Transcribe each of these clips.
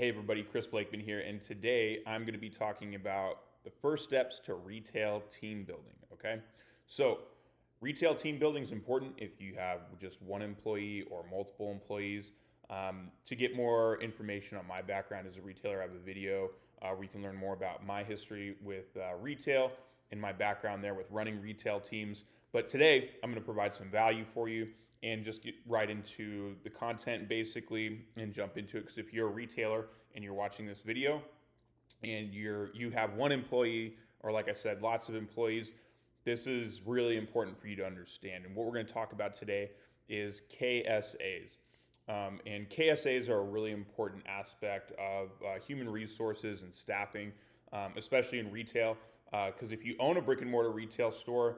Hey everybody, Chris Blakeman here, and today I'm going to be talking about the first steps to retail team building. Okay, so retail team building is important if you have just one employee or multiple employees. To get more information on my background as a retailer, I have a video where you can learn more about my history with retail and my background there with running retail teams. But today I'm going to provide some value for you and just get right into the content basically and jump into it. Because if you're a retailer and you're watching this video and you have one employee, or like I said, lots of employees, this is really important for you to understand. And what we're going to talk about today is KSAs. And KSAs are a really important aspect of human resources and staffing, especially in retail. Because if you own a brick and mortar retail store,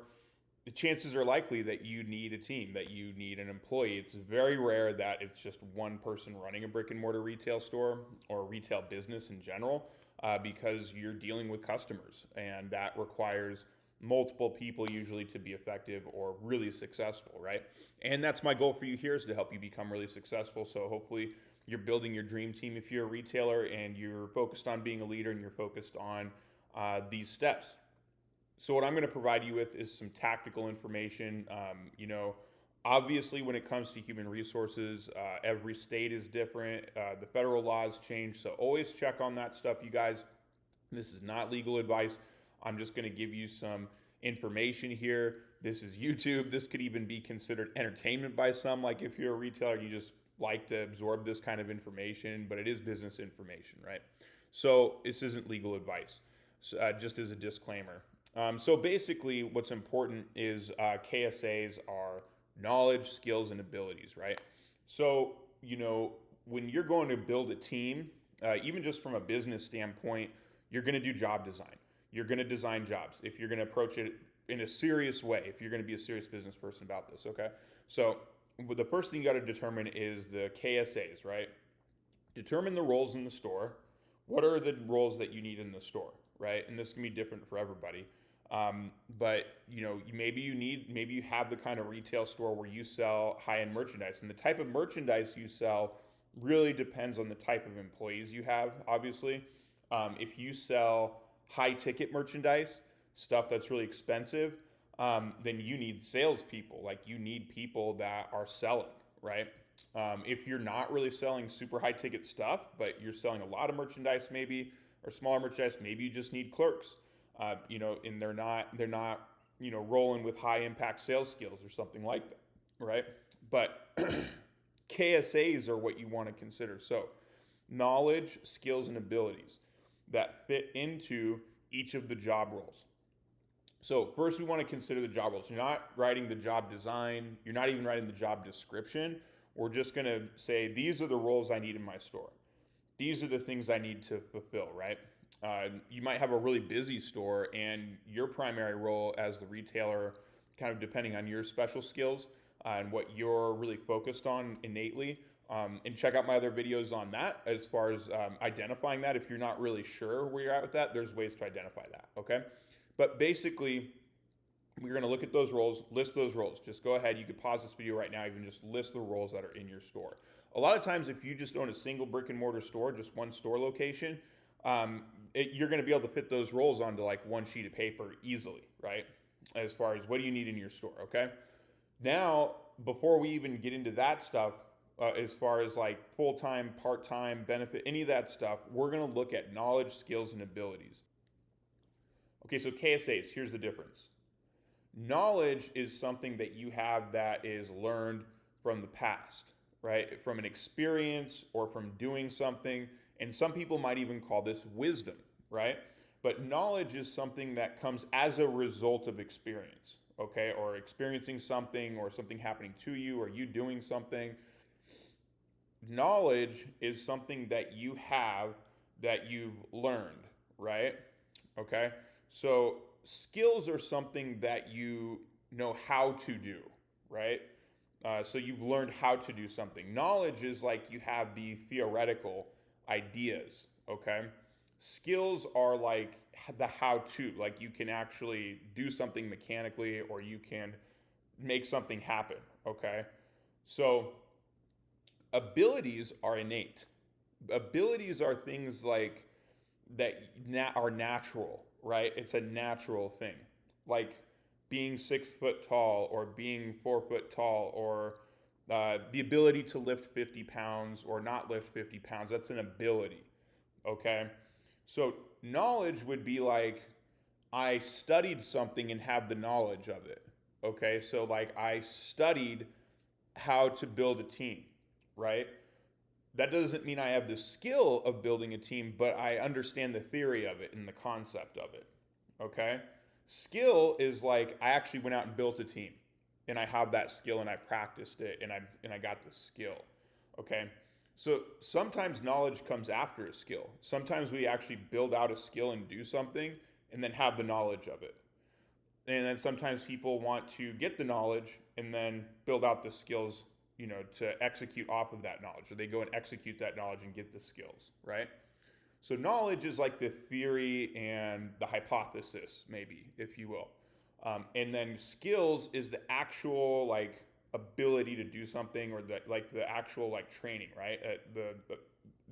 the chances are likely that you need a team, that you need an employee. It's very rare that it's just one person running a brick and mortar retail store or retail business in general, because you're dealing with customers, and that requires multiple people usually to be effective or really successful, right? And that's my goal for you here, is to help you become really successful. So hopefully you're building your dream team if you're a retailer and you're focused on being a leader and you're focused on these steps. So what I'm going to provide you with is some tactical information. Obviously when it comes to human resources, every state is different. The federal laws change, so always check on that stuff, you guys. This is not legal advice. I'm just going to give you some information here. This is YouTube. This could even be considered entertainment by some, like if you're a retailer and you just like to absorb this kind of information, but it is business information, right? So this isn't legal advice, so, just as a disclaimer. So basically what's important is KSAs are knowledge, skills, and abilities, right? So, when you're going to build a team, even just from a business standpoint, you're going to do job design. You're going to design jobs if you're going to approach it in a serious way, if you're going to be a serious business person about this, okay? So the first thing you got to determine is the KSAs, right? Determine the roles in the store. What are the roles that you need in the store, right? And this can be different for everybody. But maybe you have the kind of retail store where you sell high-end merchandise, and the type of merchandise you sell really depends on the type of employees you have, obviously. If you sell high-ticket merchandise, stuff that's really expensive, then you need salespeople. Like, you need people that are selling, right? If you're not really selling super high-ticket stuff, but you're selling a lot of merchandise maybe, or smaller merchandise, maybe you just need clerks. And they're not rolling with high impact sales skills or something like that, right? But KSAs are what you want to consider. So knowledge, skills, and abilities that fit into each of the job roles. So first we want to consider the job roles. You're not writing the job design. You're not even writing the job description. We're just going to say, these are the roles I need in my store. These are the things I need to fulfill, right? You might have a really busy store, and your primary role as the retailer, kind of depending on your special skills and what you're really focused on innately. And check out my other videos on that as far as identifying that. If you're not really sure where you're at with that, there's ways to identify that, okay? But basically, we're going to look at those roles, list those roles. Just go ahead. You could pause this video right now, even just list the roles that are in your store. A lot of times, if you just own a single brick and mortar store, just one store location, you're going to be able to fit those roles onto like one sheet of paper easily, right? As far as what do you need in your store, okay? Now, before we even get into that stuff, as far as like full-time, part-time, benefit, any of that stuff, we're going to look at knowledge, skills, and abilities. Okay, so KSAs, here's the difference. Knowledge is something that you have that is learned from the past, right? From an experience or from doing something. And some people might even call this wisdom, right? But knowledge is something that comes as a result of experience, okay? Or experiencing something, or something happening to you, or you doing something. Knowledge is something that you have that you've learned, right? Okay? So skills are something that you know how to do, right? So you've learned how to do something. Knowledge is like you have the theoretical ideas, okay? Skills are like the how-to, like you can actually do something mechanically, or you can make something happen, okay? So abilities are innate, Abilities are things like that are natural, right? It's a natural thing, like being 6 foot tall or being 4 foot tall, or the ability to lift 50 pounds or not lift 50 pounds. That's an ability, okay? So knowledge would be like I studied something and have the knowledge of it, okay? So like I studied how to build a team, right? That doesn't mean I have the skill of building a team, but I understand the theory of it and the concept of it. Okay? Skill is like I actually went out and built a team and I have that skill and I practiced it and I got the skill. Okay? So sometimes knowledge comes after a skill. Sometimes we actually build out a skill and do something and then have the knowledge of it. And then sometimes people want to get the knowledge and then build out the skills, to execute off of that knowledge, or they go and execute that knowledge and get the skills, right? So knowledge is like the theory and the hypothesis, maybe, if you will. And then skills is the actual like ability to do something, or the actual like training, right?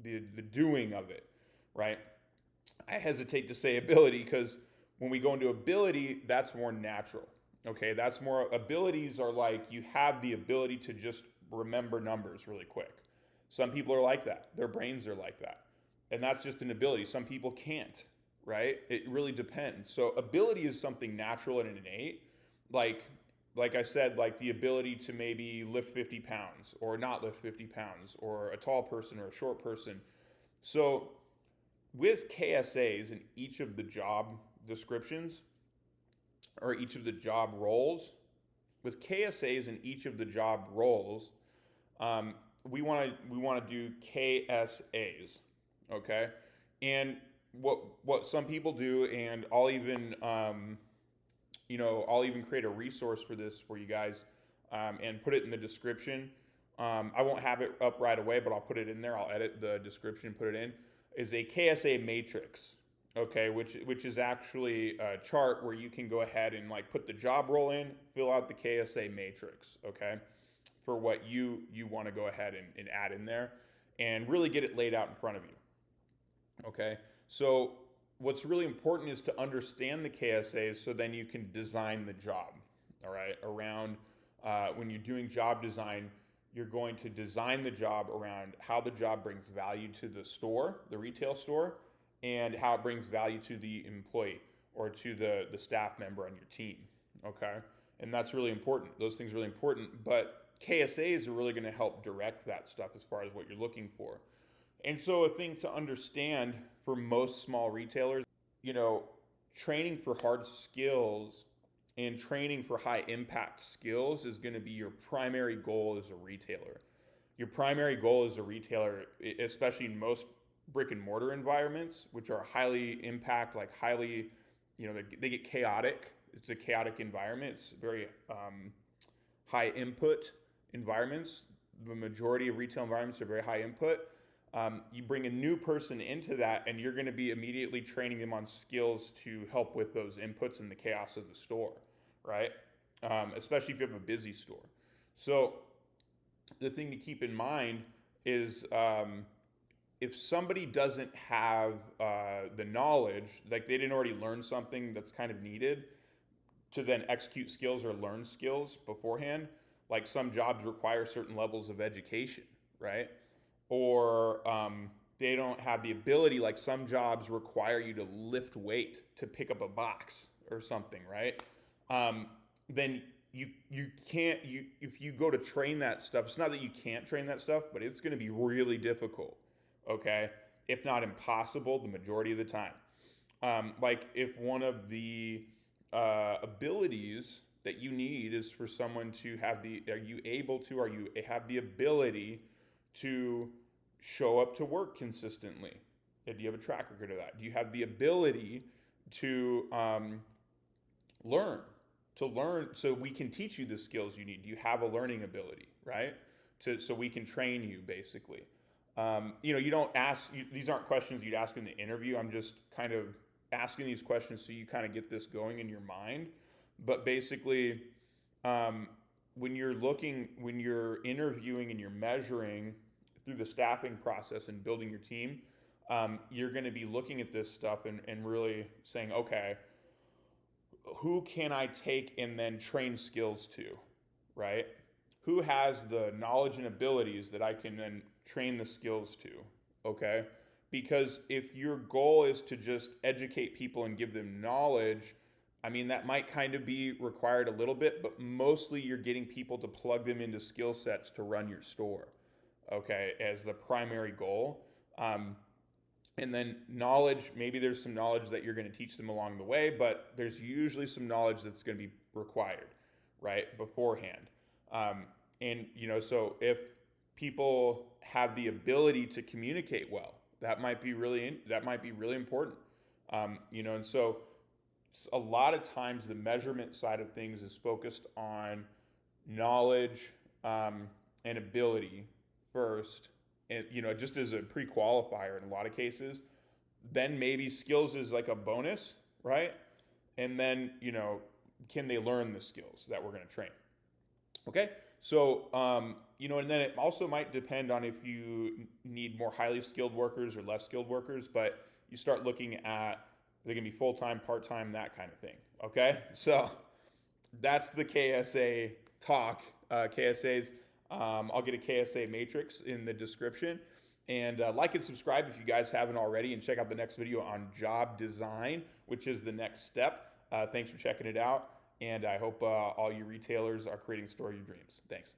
The doing of it, right? I hesitate to say ability because when we go into ability, that's more natural. Okay, that's more abilities are like you have the ability to just remember numbers really quick. Some people are like that. Their brains are like that. And that's just an ability. Some people can't, right? It really depends. So ability is something natural and innate. Like like I said, like the ability to maybe lift 50 pounds or not lift 50 pounds, or a tall person or a short person. So with KSAs in each of the job descriptions or each of the job roles, with KSAs in each of the job roles, um, we want to do KSAs, okay? And what some people do, and I'll even create a resource for this for you guys, and put it in the description. I won't have it up right away, but I'll put it in there. I'll edit the description, put it in. Is a KSA Matrix, okay? Which is actually a chart where you can go ahead and like put the job role in, fill out the KSA Matrix, okay? For what you want to go ahead and add in there, and really get it laid out in front of you, okay? So what's really important is to understand the KSAs so then you can design the job, all right? Around when you're doing job design, you're going to design the job around how the job brings value to the store, the retail store, and how it brings value to the employee or to the staff member on your team, okay? And that's really important. Those things are really important, but KSAs are really going to help direct that stuff as far as what you're looking for. And so a thing to understand for most small retailers, training for hard skills and training for high impact skills is going to be your primary goal as a retailer. Your primary goal as a retailer, especially in most brick and mortar environments, which are highly impact, like highly, they get chaotic. It's a chaotic environment. It's very high input environments. The majority of retail environments are very high input. You bring a new person into that, and you're going to be immediately training them on skills to help with those inputs and the chaos of the store, right? Especially if you have a busy store. So the thing to keep in mind is if somebody doesn't have the knowledge, like they didn't already learn something that's kind of needed to then execute skills or learn skills beforehand, like some jobs require certain levels of education, right? Or they don't have the ability, like some jobs require you to lift weight to pick up a box or something, right? Then you can't, if you go to train that stuff, it's not that you can't train that stuff, but it's going to be really difficult, okay? If not impossible, the majority of the time. Like if one of the abilities that you need is for someone to have are you have the ability to show up to work consistently? Do you have a track record of that? Do you have the ability to learn? To learn so we can teach you the skills you need. Do you have a learning ability, right? So we can train you, basically. You don't ask, these aren't questions you'd ask in the interview. I'm just kind of asking these questions so you kind of get this going in your mind. But basically, when you're interviewing and you're measuring through the staffing process and building your team, you're going to be looking at this stuff and really saying, okay, who can I take and then train skills to, right? Who has the knowledge and abilities that I can then train the skills to, okay? Because if your goal is to just educate people and give them knowledge, I mean, that might kind of be required a little bit, but mostly you're getting people to plug them into skill sets to run your store, okay, as the primary goal. And then knowledge, maybe there's some knowledge that you're going to teach them along the way, but there's usually some knowledge that's going to be required, right, beforehand. And, so if people have the ability to communicate well, that might be really important. And so a lot of times the measurement side of things is focused on knowledge and ability first, and just as a pre-qualifier in a lot of cases. Then maybe skills is like a bonus, right? And then can they learn the skills that we're going to train? Okay, so and then it also might depend on if you need more highly skilled workers or less skilled workers, but you start looking at, they're going to be full-time, part-time, that kind of thing. Okay, so that's the KSA talk. KSAs. I'll get a KSA Matrix in the description. And like and subscribe if you guys haven't already, and check out the next video on job design, which is the next step. Thanks for checking it out, and I hope all you retailers are creating the store of your dreams. Thanks.